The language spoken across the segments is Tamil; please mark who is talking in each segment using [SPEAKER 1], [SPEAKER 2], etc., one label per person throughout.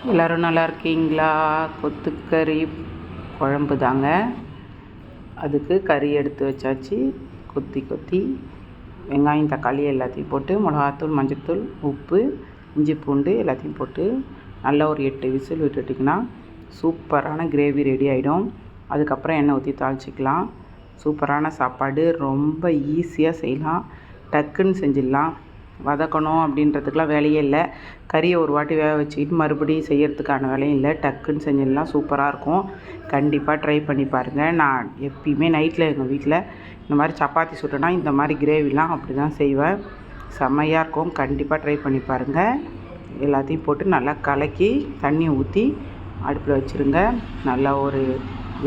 [SPEAKER 1] எல்லோரும் நல்லா இருக்கீங்களா? கொத்துக்கறி குழம்பு தாங்க. அதுக்கு கறி எடுத்து வச்சாச்சு. கொத்தி கொத்தி வெங்காயம் தக்காளி எல்லாத்தையும் போட்டு மிளகாத்தூள் மஞ்சள்தூள் உப்பு இஞ்சி பூண்டு எல்லாத்தையும் போட்டு நல்லா ஒரு 8 விசில் விட்டுட்டிங்கன்னா சூப்பரான கிரேவி ரெடி ஆகிடும். அதுக்கப்புறம் எண்ணெய் ஊற்றி தாளிச்சிக்கலாம். சூப்பரான சாப்பாடு, ரொம்ப ஈஸியாக செய்யலாம், டக்குன்னு செஞ்சிடலாம். வதக்கணும் அப்படின்றதுக்கெலாம் வேலையே இல்லை. கறியை ஒரு வாட்டி வேக வச்சுக்கிட்டு மறுபடியும் செய்யறதுக்கான வேலையும் இல்லை, டக்குன்னு செஞ்சிடலாம். சூப்பராக இருக்கும். கண்டிப்பாக ட்ரை பண்ணி பாருங்கள். நான் எப்பயுமே நைட்டில் எங்கள் வீட்டில் இந்த மாதிரி சப்பாத்தி சுட்டேன்னா இந்த மாதிரி கிரேவிலாம் அப்படி தான் செய்வேன். செம்மையாக இருக்கும். கண்டிப்பாக ட்ரை பண்ணி பாருங்கள். எல்லாத்தையும் போட்டு நல்லா கலக்கி தண்ணி ஊற்றி அடுப்பில் வச்சுருங்க. நல்லா ஒரு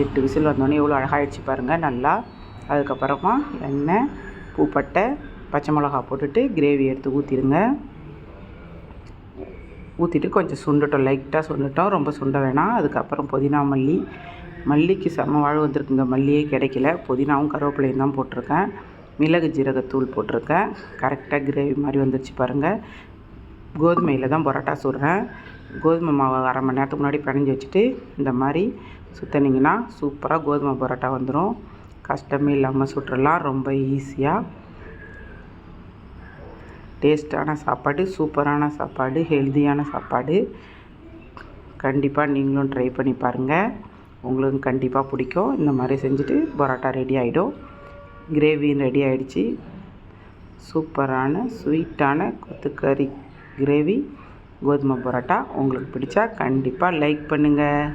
[SPEAKER 1] 8 விசில் வந்தோடனே எவ்வளோ அழகாகிடுச்சு பாருங்கள். நல்லா அதுக்கப்புறமா எண்ணெய் பூப்பட்டை பச்சை மிளகா போட்டுட்டு கிரேவி எடுத்து ஊற்றிடுங்க. ஊற்றிட்டு கொஞ்சம் சுண்டட்டும், லைட்டாக சுண்டட்டும், ரொம்ப சுண்ட வேணாம். அதுக்கப்புறம் புதினா மல்லிக்கு செம்ம வாழை வந்திருக்குங்க. மல்லியே கிடைக்கல. புதினாவும் கருவேப்பிலையும் தான் போட்டிருக்கேன். மிளகு ஜீரகத்தூள் போட்டிருக்கேன். கரெக்டாக கிரேவி மாதிரி வந்துருச்சு பாருங்கள். கோதுமையில் தான் பரோட்டா சுடுறேன். கோதுமை மாவு அரை மணி நேரத்துக்கு முன்னாடி பிணைஞ்சி வச்சுட்டு இந்த மாதிரி சுற்றினீங்கன்னா சூப்பராக கோதுமை பரோட்டா வந்துடும். கஷ்டமே இல்லாமல் சுட்டுடலாம். ரொம்ப ஈஸியாக டேஸ்டான சாப்பாடு, சூப்பரான சாப்பாடு, ஹெல்த்தியான சாப்பாடு. கண்டிப்பாக நீங்களும் ட்ரை பண்ணி பாருங்கள். உங்களுக்கு கண்டிப்பாக பிடிக்கும். இந்த மாதிரி செஞ்சுட்டு பரோட்டா ரெடி ஆகிடும். கிரேவியும் ரெடி ஆகிடுச்சு. சூப்பரான ஸ்வீட்டான கொத்துக்கறி கிரேவி கோதுமை பரோட்டா. உங்களுக்கு பிடிச்சா கண்டிப்பாக லைக் பண்ணுங்கள்.